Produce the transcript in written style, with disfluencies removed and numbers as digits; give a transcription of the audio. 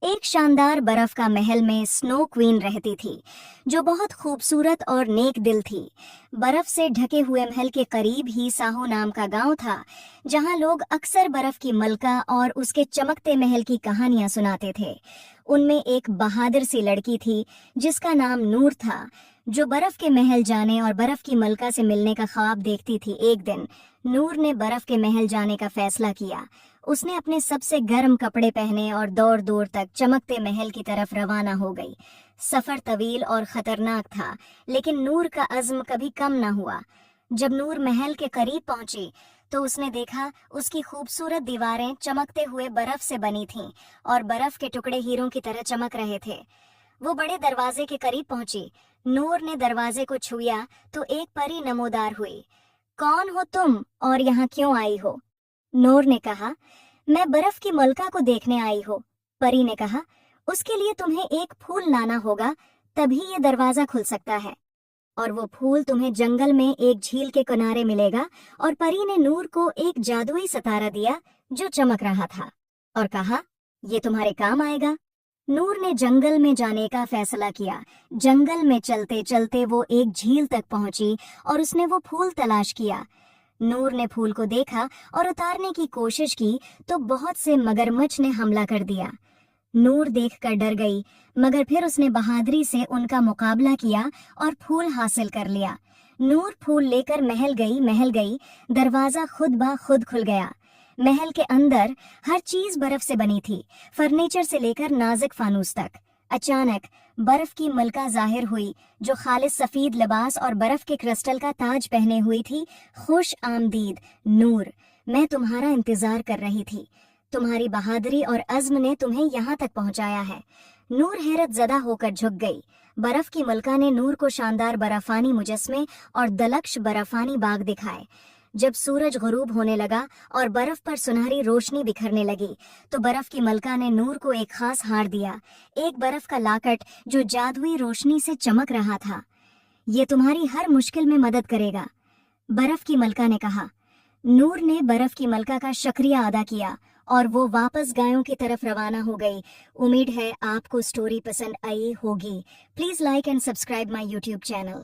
एक शानदार बर्फ का महल में स्नो क्वीन रहती थी, जो बहुत खूबसूरत और नेक दिल थी। बर्फ से ढके हुए महल के करीब ही साहो नाम का गांव था, जहां लोग अक्सर बर्फ की मलका और उसके चमकते महल की कहानियां सुनाते थे। उनमें एक बहादुर सी लड़की थी, जिसका नाम नूर था, जो बर्फ के महल जाने और बर्फ की मलका से मिलने का ख्वाब देखती थी। एक दिन नूर ने बर्फ के महल जाने का फैसला किया। उसने अपने सबसे गर्म कपड़े पहने और दौड़ दौड़ तक चमकते महल की तरफ रवाना हो गई। सफर तवील और खतरनाक था, लेकिन नूर का अज़्म कभी कम न हुआ। जब नूर महल के करीब पहुंची तो उसने देखा उसकी खूबसूरत दीवारें चमकते हुए बर्फ से बनी थीं और बर्फ के टुकड़े हीरों की तरह चमक रहे थे। वो बड़े दरवाजे के करीब पहुंची। नूर ने दरवाजे को छुआ तो एक परी नमोदार हुई। कौन हो तुम और यहाँ क्यों आई हो? नूर ने कहा, मैं बर्फ की मलका को देखने आई हूँ। परी ने कहा, उसके लिए तुम्हें एक फूल लाना होगा, तभी ये दरवाजा खुल सकता है। और वो फूल तुम्हें जंगल में एक झील के किनारे मिलेगा। और परी ने नूर को एक जादुई सितारा दिया जो चमक रहा था और कहा, ये तुम्हारे काम आएगा। नूर ने जंगल में जाने का फैसला किया। जंगल में चलते चलते वो एक झील तक पहुंची और उसने वो फूल तलाश किया। नूर ने फूल को देखा और उतारने की कोशिश की तो बहुत से मगरमच्छ ने हमला कर दिया। नूर देखकर डर गई, मगर फिर उसने बहादुरी से उनका मुकाबला किया और फूल हासिल कर लिया। नूर फूल लेकर महल गई। दरवाजा खुद ब खुद खुल गया। महल के अंदर हर चीज बर्फ से बनी थी, फर्नीचर से लेकर नाजुक फानूस तक। अचानक बर्फ की मलका जाहिर हुई, जो खालिस सफेद लिबास और बर्फ के क्रिस्टल का ताज पहने हुई थी। खुश आमदीद नूर, मैं तुम्हारा इंतजार कर रही थी। तुम्हारी बहादुरी और अज़्म ने तुम्हें यहाँ तक पहुँचाया है। नूर हैरत ज़दा होकर झुक गई। बर्फ की मलका ने नूर को शानदार बर्फानी मुजस्मे और दलक्ष बर्फानी बाग दिखाए। जब सूरज गुरूब होने लगा और बर्फ पर सुनहरी रोशनी बिखरने लगी, तो बर्फ की मलका ने नूर को एक खास हार दिया, एक बर्फ का लाकट जो जादुई रोशनी से चमक रहा था। ये तुम्हारी हर मुश्किल में मदद करेगा, बर्फ की मलका ने कहा। नूर ने बर्फ की मलका का शुक्रिया अदा किया और वो वापस गायों की तरफ रवाना हो गई। उम्मीद है आपको स्टोरी पसंद आई होगी। Please like and subscribe my YouTube channel.